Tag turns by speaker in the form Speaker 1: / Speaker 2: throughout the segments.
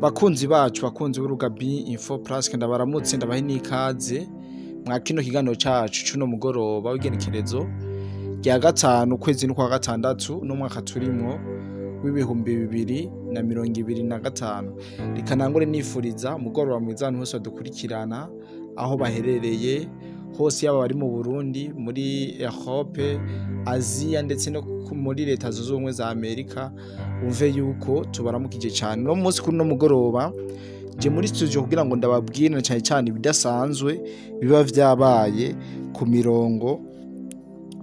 Speaker 1: Bakunzi bacu bakunzi b'urubuga Info Plus ndabaramutse ndabahe n'ikaze mwa kino kiganiro cacu cuno mugoroba w'igenekerezo rya gatanu kwezi n'ukwa gatandatu no mwaka turimwo w'ibihumbi 2025 rikanangure nifuriza mugoroba mwiza hose dukurikirana aho baherereye hose yaba bari mu Burundi muri Europe Asia ndetse no muri leta zunze ubumwe za Amerika umve yuko tubaramukije cyane no munsi kuri no mugoroba je muri studio kugira ngo ndababwire cyane cyane bidasanzwe biba vyabaye ku mirongo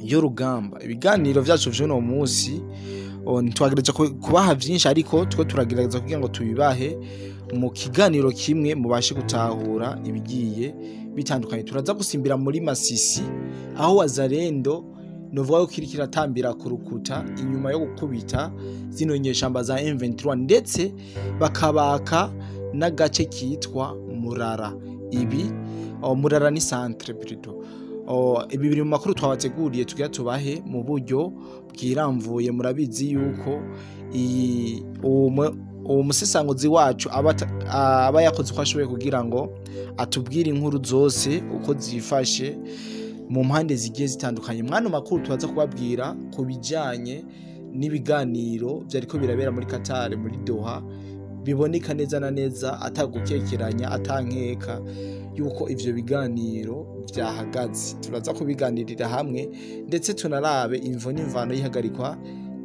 Speaker 1: y'urugamba ibiganiro vyacu vy'uno munsi ntitwagereza kubaha vyinshi ariko twe turagerageza kugira ngo tubibahe mu kiganiro kimwe mubashe gutahura ibigiye bitandukanye turaza gusimbira muri Masisi aho Wazarendo novuga ko kirikira tambira ku rukuta inyuma yo gukubita zino nyeshamba za M23 ndetse bakabaka n'agace kitwa Murara ibi Murara ni centre plutôt ibi biri mu makuru twabateguriye tugira tubahe mu buryo bwiramvuye murabizi yuko umusesanguzi wacu aba yakoze ko ashoboye kugira ngo atubwire inkuru zose uko zifashe mu mpande zigiye zitandukanye mwana makuru tubaza kubabwira ku bijanye n'ibiganiro byariko birabera muri Qatar muri Doha biboneka neza na neza atagukekeranya atankeka yuko ivyo biganiro vyahagaze turaza kubiganirira hamwe ndetse tunarabe imvo n'imvano yihagarikwa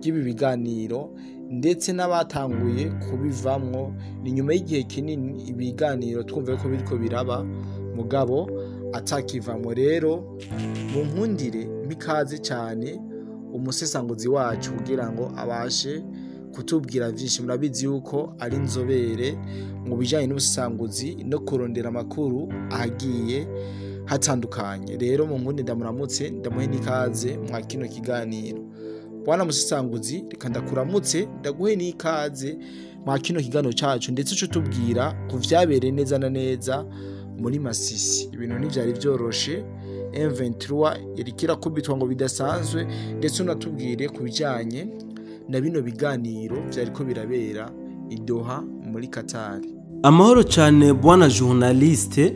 Speaker 1: ry'ibi biganiro ndetse n'abatanguye kubivamwo ni nyuma y'igihe kinini ibiganiro twumve ko biriko biraba mugabo atakivamwo rero mu nkundire mikaze cyane umusesanguzi wacu kugira ngo abashe kutubwira vyinshi murabizi yuko ari inzobere mu bijanye n'ubusesanguzi no kurondera amakuru ahagiye hatandukanye rero mu nkundi ndamuramutse ndamuhe n'ikaze mwa kino kiganiro bwana musesanguzi reka ndakuramutse ndaguhe n'ikaze mwa kino kiganiro cacu ndetse cyo tubwira ku vyabereye neza na neza muri Masisi ibintu n'ivyari vyoroshe M23 irikira kubitwa ngo bidasanzwe ndetse unatubwire ku bijanye na bino biganiro vyariko birabera i Doha muri Qatar.
Speaker 2: Amahoro cyane bwana journaliste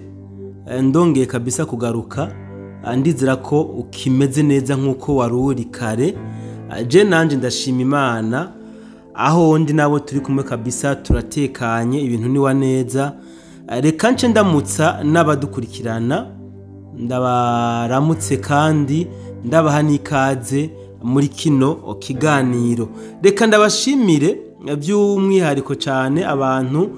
Speaker 2: ndongeye kabisa kugaruka andizira ko ukimeze neza nkuko waruri kare je nanje ndashima Imana aho ndi nabo turi kumwe kabisa turatekanye ibintu ni wa neza reka nce ndamutsa n'abadukurikirana ndabaramutse kandi ndabaha n'ikaze muri kino kiganiro reka ndabashimire by'umwihariko cyane abantu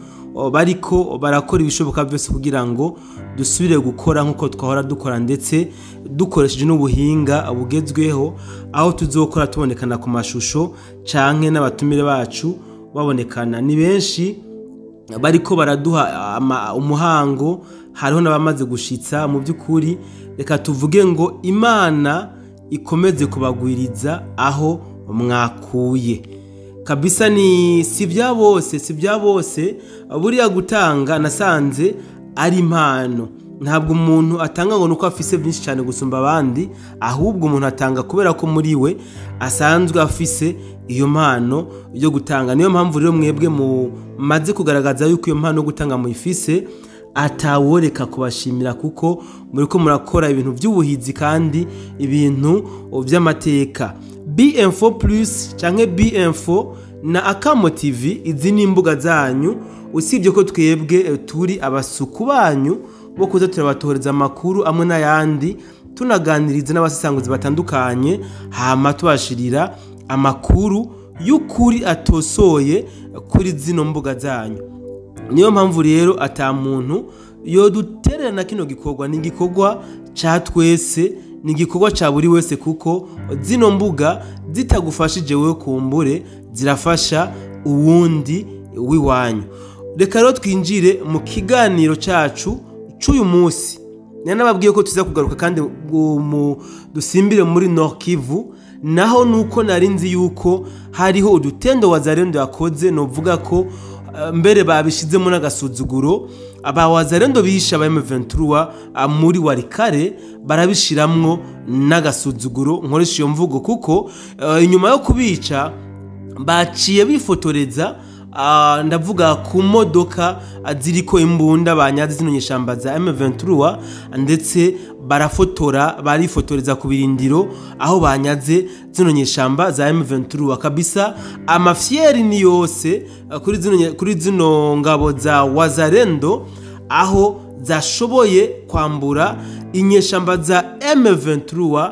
Speaker 2: bariko barakora ibishoboka byose kugira ngo dusubire gukora nkuko twahora dukora ndetse dukoresheje n'ubuhinga bugezweho aho tuzokora tubonekana ku mashusho canke n'abatumire bacu babonekana ni benshi bariko baraduha umuhango hariho n'abamaze gushitsa mu by'ukuri reka tuvuge ngo Imana ikomeze kubagwiriza aho mwakuye kabisa ni si bya bose buriya gutanga nasanze ari impano ntabwo umuntu atanga ngo nuko afise byinshi cyane gusumba abandi ahubwo umuntu atanga kubera ko muri we asanzwe afise iyo mpano yo gutanga niyo mpamvu rero mwebwe mumaze kugaragaza yuko iyo mpano yo gutanga muyifise ataworeka kubashimira kuko muriko murakora ibintu by'ubuhizi kandi ibintu by'amateka Info Plus canke Info na Akamo TV izi ni imbuga zanyu usibye ko twebwe turi abasuku banyu bo kuza turabatohereza amakuru amwe n'ayandi tunaganiriza n'abasesanguzi batandukanye hama tubashirira amakuru y'ukuri atosoye kuri zino mbuga zanyu niyo mpamvu rero ata muntu yoduterera na kino gikorwa ni gikorwa ca twese ni gikorwa ca buri wese kuko zino mbuga zitagufashije wewe kumbure zirafasha uwundi wiwanyu reka rero twinjire mu kiganiro cacu c'uyu munsi nababwiye ko tuza kugaruka kandi dusimbire muri Nord Kivu naho nuko narinzi yuko hariho udutendo Wazarendo yakoze novuga ko mbere babishizemo n'agasuzuguro aba Wazarendo bisha ba M23 muri warikare barabishiramwo n'agasuzuguro nkoresha iyo mvugo kuko inyuma yo kubica baciye bifotoreza ndavuga ku modoka ziriko imbunda banyaze zino nyeshamba za M23 ndetse barifotoreza ku birindiro aho banyaze zino nyeshamba za M23 kabisa. Amafyeri ni yose kuri zino ngabo za Wazalendo aho zashoboye kwambura inyeshamba za M23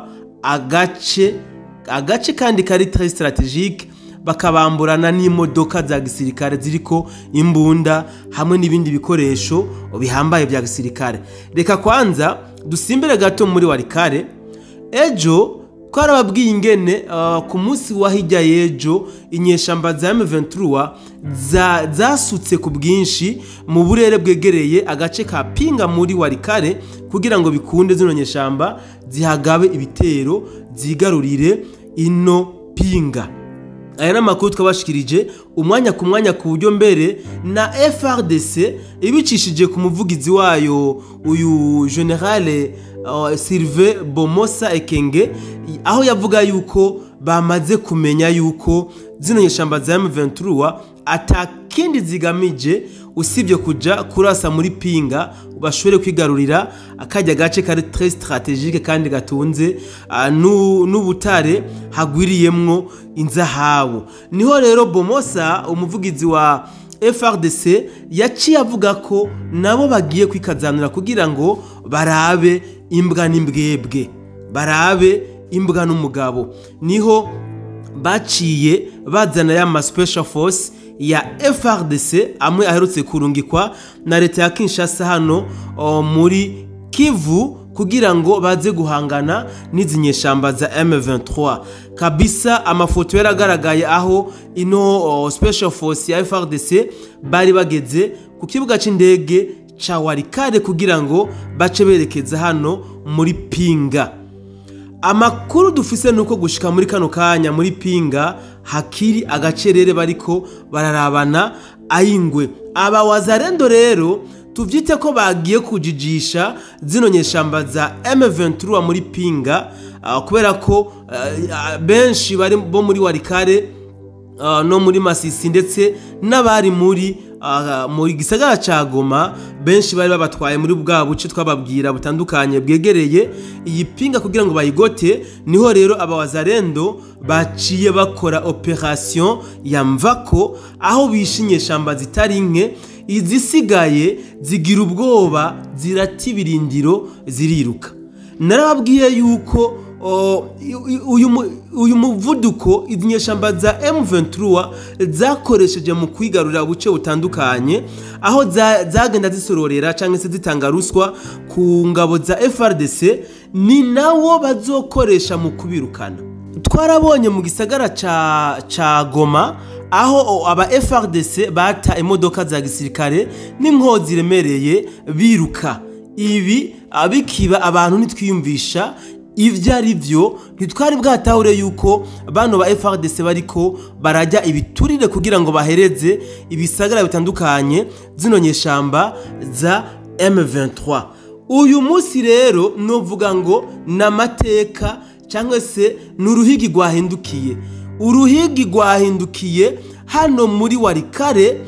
Speaker 2: agace kandi kari très stratégique, bakabamburana n'imodoka za gisirikare ziriko imbunda hamwe n'ibindi bikoresho bihambaye bya gisirikare. Reka kwanza dusimbere gato muri Warikare. Ejo twarababwiye ingene ku munsi wa hirya yejo inyeshamba za M23 zasutse ku bwinshi mu burere bwegereye agace ka Pinga muri Warikare kugira ngo bikunde zino nyeshamba zihagabe ibitero zigarurire ino Pinga. Aya n'amakuru twabashikirije umwanya ku mwanya ku buryo mbere na FRDC ibicishije ku muvugizi wayo uyu General Sylvain Bomosa Ekenge, aho yavuga yuko bamaze kumenya yuko zino nyeshamba za M23 atakindi zigamije usibye kuja kurasa muri Pinga bashobore kwigarurira akajya gace kari très stratégique kandi gatunze n'ubutare hagwiriyemwo inzahabu. Niho rero Bomosa umuvugizi wa FRDC yaciye avuga ko nabo bagiye kwikazanira kugira ngo barabe imbwa n'imbwebwe, barabe imbwa n'umugabo. Niho baciye bazana ya special force ya FRDC amwe aherutse kurungikwa na leta ya Kinshasa hano muri Kivu kugira ngo baze guhangana n'izinyeshamba za M23 kabisa. Amafoto yaragaragaye aho ino special force ya FRDC bari bageze ku kibuga c'indege ca Warikare kugira ngo bace berekeza hano muri Pinga. Amakuru dufise nuko gushika muri kano kanya muri Pinga hakiri agacerere bariko bararabana ayingwe. Aba Wazalendo rero tuvyite ko bagiye kujijisha zino nyeshamba za M23 muri Pinga kubera ko benshi bari bo muri Warikare no muri Masisi ndetse n'abari muri gisagara ca Goma benshi bari babatwaye muri bwa buce twababwira butandukanye bwegereye iyi Pinga kugira ngo bayigote. Niho rero aba Wazalendo baciye bakora operation ya mvako aho bishinye shamba zitari nke, izisigaye zigira ubwoba ziratibirindiro ziriruka. Narababwiye yuko uyu muvuduko izinyeshamba za M23 zakoresheje mu kwigarurira ubuce butandukanye aho zagenda zisororera cyangwa se zitanga ruswa ku ngabo za FRDC ni nawo bazokoresha mu kubirukana. Twarabonye mu gisagara ca Goma aho aba FRDC bata imodoka za gisirikare n'inkozi remereye biruka. Ibi abikiba abantu nitwiyumvisha ivyo ari byo, ntitwari bwatahure yuko bano ba FRDC bariko barajya ibiturire kugira ngo bahereze ibisagara bitandukanye zino nyeshamba za M23. Uyu munsi rero novuga ngo namateka cyangwa se n'uruhigi rwahindukiye. Uruhigi rwahindukiye hano muri Warikare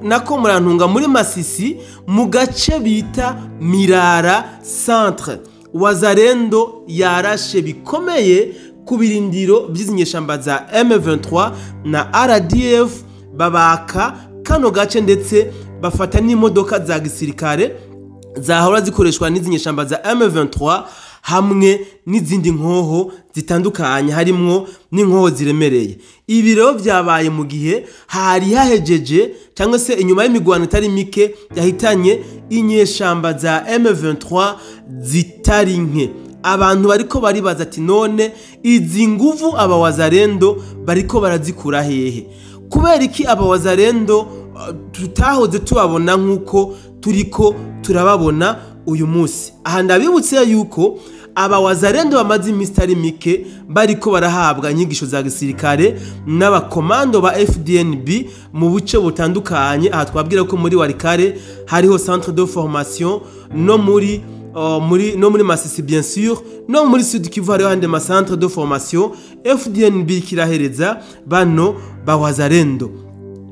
Speaker 2: nako murantunga muri Masisi mu gace bita Mirara Centre. Wazalendo yarashe bikomeye ku birindiro by'izinyeshamba za M23 na RDF babaka kano gace ndetse bafata n'imodoka za gisirikare zahora zikoreshwa n'izinyeshamba za M23 hamwe n'izindi nkoho zitandukanye harimwo n'inkoho ziremereye. Ibi rero byabaye mu gihe hari hahejeje cyangwa se inyuma y'imigwano itari mike yahitanye inyeshamba za M23 zitari nke. Abantu bariko baribaza ati none izi nguvu aba Wazalendo bariko barazikura hehe? Kubera iki aba Wazalendo tutahoze tubabona nkuko turiko turababona uyu munsi? Aha ndabibutse yuko aba Wazalendo bamaze imistari mike bariko barahabwa inyigisho za gisirikare n'abakomando ba FDNB mu buce butandukanye. Aha twabwira ko muri Warikare hariho centre de formation no muri Masisi bien sûr, no muri Sud Kivu hariho ande ma centre de formation FDNB kirahereza bano ba Wazalendo.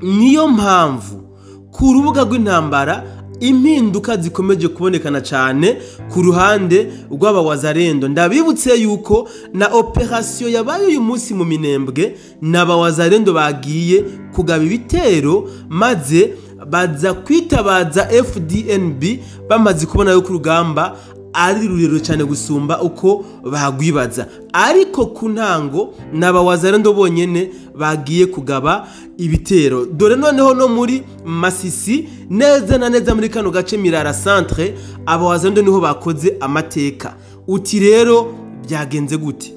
Speaker 2: niyo mpamvu ku rubuga rw'intambara impinduka zikomeje kubonekana cyane ku ruhande rw'abawazarendo. Ndabibutse yuko na operasiyo yabaye uyu munsi mu Minembwe n'abawazarendo bagiye kugaba ibitero maze baza kwitabaza FDNB bamaze kubona yuko urugamba ari rurerure cyane gusumba uko bagwibaza, ariko ku ntango n'abawazarendo bonyene bagiye kugaba ibitero. Dore noneho no muri Masisi neza na neza muri kano gace Mirara Centre abawazarendo niho bakoze amateka. Uti rero byagenze gute?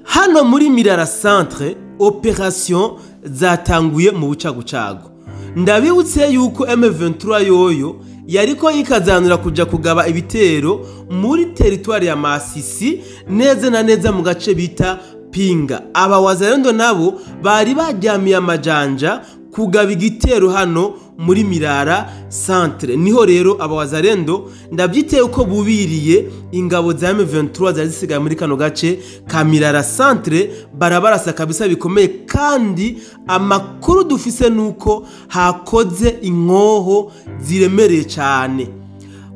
Speaker 2: Hano muri Mirara Centre operation zatanguye mu bucagucago. Ndabibutse yuko M23 yoyo yariko yikazanura kuja kugaba ibitero muri teritwari ya Masisi neza na neza mu gace bita Pinga. Abawazarendo nabo bari bajyamiye amajanja kugaba igitero hano muri Mirara Centre. Niho rero abawazarendo ndabyiteye uko bubiriye ingabo za M23 zari zisigaye muri kano gace ka Mirara Centre barabarasa kabisa bikomeye, kandi amakuru dufise nuko hakoze inkoho ziremereye cyane.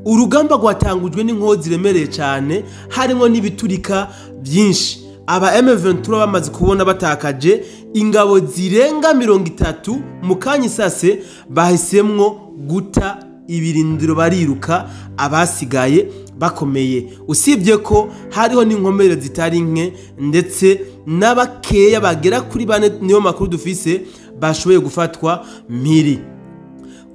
Speaker 2: Urugamba rwatangujwe n'inkoho ziremereye cyane harimo n'ibiturika byinshi. Aba M23 bamaze kubona batakaje ingabo zirenga 30 mu kanyisase bahisemwo guta ibirindiro bariruka abasigaye bakomeye. Usibye ko hariho n'inkomere zitari nke ndetse n'abakeya bagera kuri bane niyo makuru dufise bashoboye gufatwa mpiri.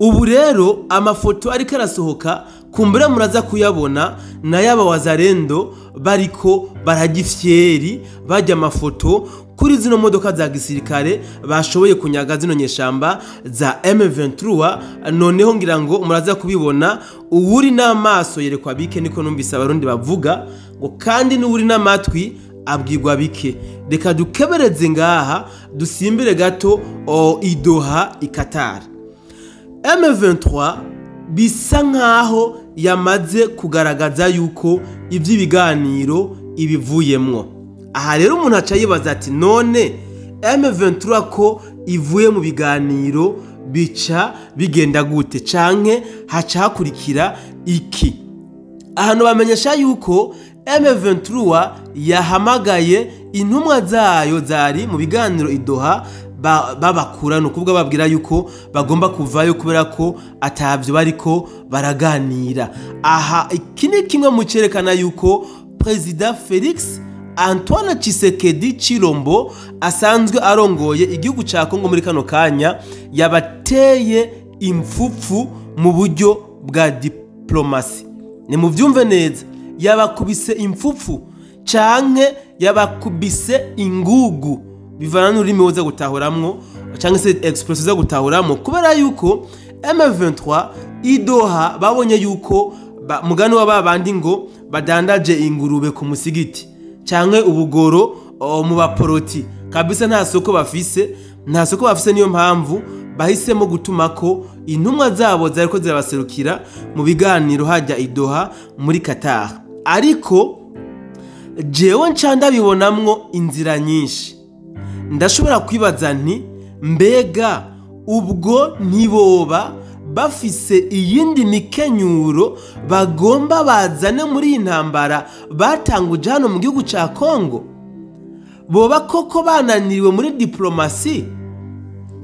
Speaker 2: Ubu rero amafoto ariko arasohoka kumbura muraza kuyabona na y'abawazarendo bariko baragifyeri bajya amafoto kuri zino modoka za gisirikare bashoboye kunyaga zino nyeshamba za M23. Noneho ngira ngo muraza kubibona, uwuri n'amaso yerekwa bike niko numvise abarundi bavuga ngo, kandi n'uwuri n'amatwi abwirwa bike. Reka dukebereze ngaha dusimbire gato idoha i Qatar. M23 bisa nkaho yamaze kugaragaza yuko iby'ibiganiro ibivuyemwo. Aha rero umuntu aca yibaza ati none M23 ko ivuye mu biganiro bica bigenda gute canke haca hakurikira iki? Ahantu bamenyesha yuko M23 yahamagaye intumwa zayo zari mu biganiro idoha babakura no kuvuga babwira yuko bagomba kuvayo kubera ko atavyo bariko baraganira. Aha iki ni kimwe mu cerekana yuko President Felix Antoine Tshisekedi Chilombo asanzwe arongoye igihugu ca Kongo muri kano kanya yabateye impfupfu mu buryo bwa diplomasi. Ni mu vyumve neza, yabakubise impfupfu canke yabakubise ingugu bivana n'ururimi woza gutahuramwo canke se expression za gutahuramwo, kubera yuko M23 idoha babonye yuko mugano wa babandi ngo badandaje ingurube ku musigiti canke ubugoro mu baporoti kabisa nta soko bafise, niyo mpamvu bahisemo gutumako intumwa zabo zariko zirabaserukira mu biganiro hajya idoha muri Qatar. Ariko jewe ncanda bibonamwo inzira nyinshi. Ndashobora kwibaza nti mbega ubwo ntiboba bafise iyindi mikenyuro bagomba bazane muri intambara batanguje hano mu gihugu ca Kongo? Boba koko bananiriwe muri diplomasi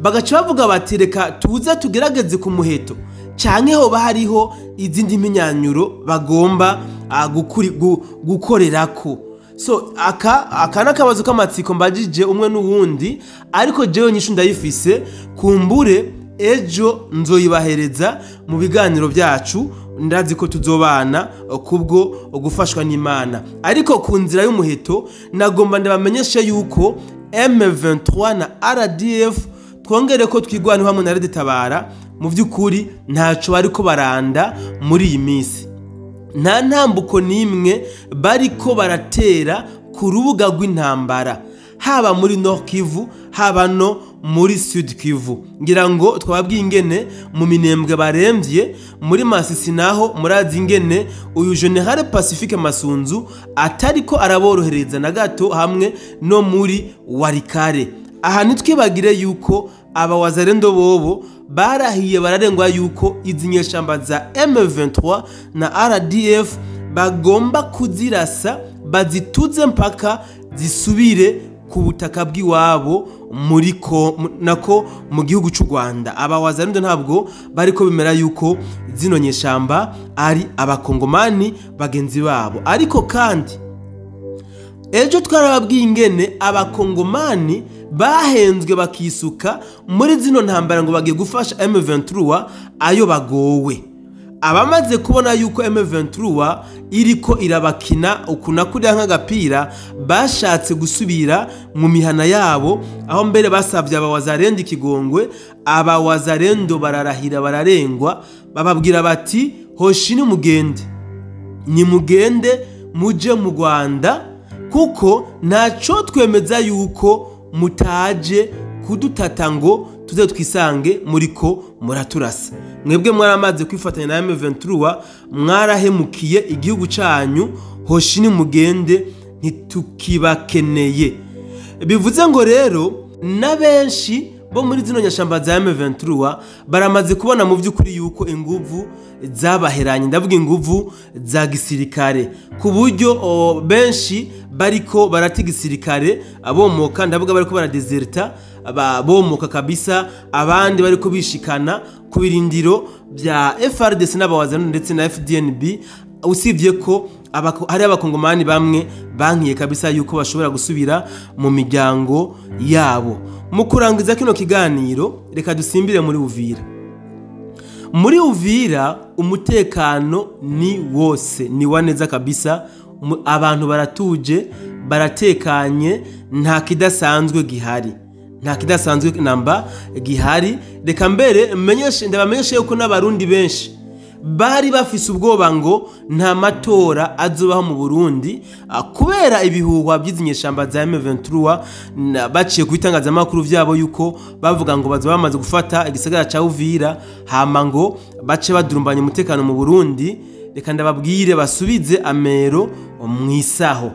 Speaker 2: bagaca bavuga bati reka tuze tugerageze ku muheto, canke hoba hariho izindi minyanyuro bagomba gukorerako? So aka nakabazo k'amatsiko mbajije umwe n'uwundi, ariko jewe nyishu ndayifise, kumbure ejo nzoyibahereza mu biganiro byacu. Ndazi ko tuzobana kubwo gufashwa n'Imana, ariko ku nzira y'umuheto nagomba ndabamenyesha yuko M23 na RDF twongere ko twigwana hamwe na Tabara mu by'ukuri ntaco bariko baranda muri iyi minsi. Nta ntambuko nimwe bariko baratera ku rubuga rw'intambara, haba muri Nord Kivu haba no muri Sud Kivu. Ngira ngo twababwiye ingene mu Minembwe baremvye, muri Masisi naho murazi ingene uyu General Pacifique Masunzu atariko araborohereza na gato, hamwe no muri Warikare. Aha nitwibagire yuko aba wazalendo bobo barahiye bararengwa yuko izi nyeshamba za M23 na RDF bagomba kuzirasa bazituze mpaka zisubire ku butaka bw'iwabo nako mu gihugu cy'u Rwanda. Aba wazalendo ntabwo bariko bimera yuko zino nyeshamba ari abakongomani bagenzi babo, ariko kandi ejo twarababwiye ingene abakongomani bahenzwe bakisuka muri zino ntambara ngo bagiye gufasha M23 ayo bagowe. Abamaze kubona yuko M23 iriko irabakina ukuna kuriya nk'agapira bashatse gusubira mu mihana yabo, aho mbere basabye abawazarendo ikigongwe. Abawazarendo bararahira bararengwa, bababwira bati hoshi ni mugende muje mu Rwanda, kuko ntaco twemeza yuko mutaje kudutata ngo tuze twisange muriko muraturasa. Mwebwe mwaramaze kwifatanya na M23, mwarahemukiye igihugu cyanyu, hoshi ni mugende ntitukibakeneye. Bivuze ngo rero na benshi bo muri zino nyashamba za M23 baramaze kubona mu by'ukuri yuko inguvu zabaheranye, ndavuga inguvu za gisirikare, ku buryo benshi bariko baratiga gisirikare abomoka, ndavuga bariko baradeserta bomoka kabisa, abandi bariko bishikana ku birindiro bya FRDC n'abawazana ndetse na FDNB. Usibye ko hari abakongomani bamwe bankiye kabisa yuko bashobora gusubira mu miryango yabo. Mu kurangiza kino kiganiro reka dusimbire muri Uvira. Muri Uvira umutekano ni wose, ni waneza kabisa, abantu baratuje baratekanye, nta kidasanzwe gihari, nta kidasanzwe namba gihari. Reka mbere ndabamenyeshe yuko n'abarundi benshi bari bafise ubwoba ngo nta matora azobaho mu Burundi kubera ibihuhwa by'izinyeshamba za M23 baciye kubitangaza amakuru vyabo yuko bavuga ngo bazo bamaze gufata igisagara ca Uvira, hama ngo bace badurumbanya umutekano mu Burundi. Reka ndababwire basubize amero mwisaho,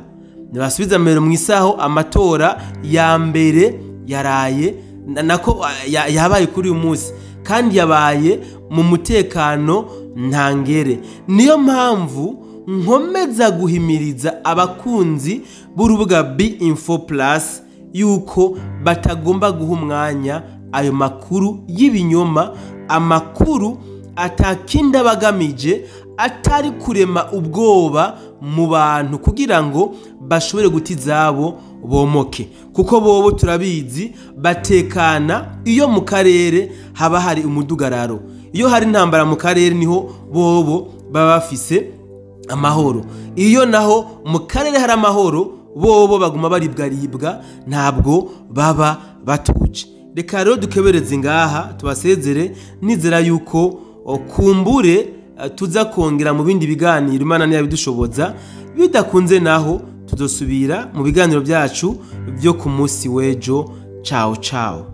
Speaker 2: basubize amero mwisaho. Amatora ya mbere yaraye nako yabaye kuri uyu munsi, kandi yabaye mu mutekano ntangere. Niyo mpamvu nkomeza guhimiriza abakunzi b'urubuga B-Info Plus yuko batagomba guha umwanya ayo makuru y'ibinyoma, amakuru atakinda bagamije atari kurema ubwoba mu bantu kugira ngo bashobore gutizabo bomoke, kuko bobo turabizi batekana iyo mu karere haba hari umudugararo. Iyo hari intambara mu karere niho bobo baba bafise amahoro, iyo naho mu karere hari amahoro bobo baguma baribwa ntabwo baba batuje. Reka rero dukebereze ngaha tubasezere, nizera yuko kumbure tuza kongera mu bindi biganiro Imana niyo bidushoboza, bidakunze naho tuzosubira mu biganiro byacu byo ku munsi w'ejo. Ciao ciao.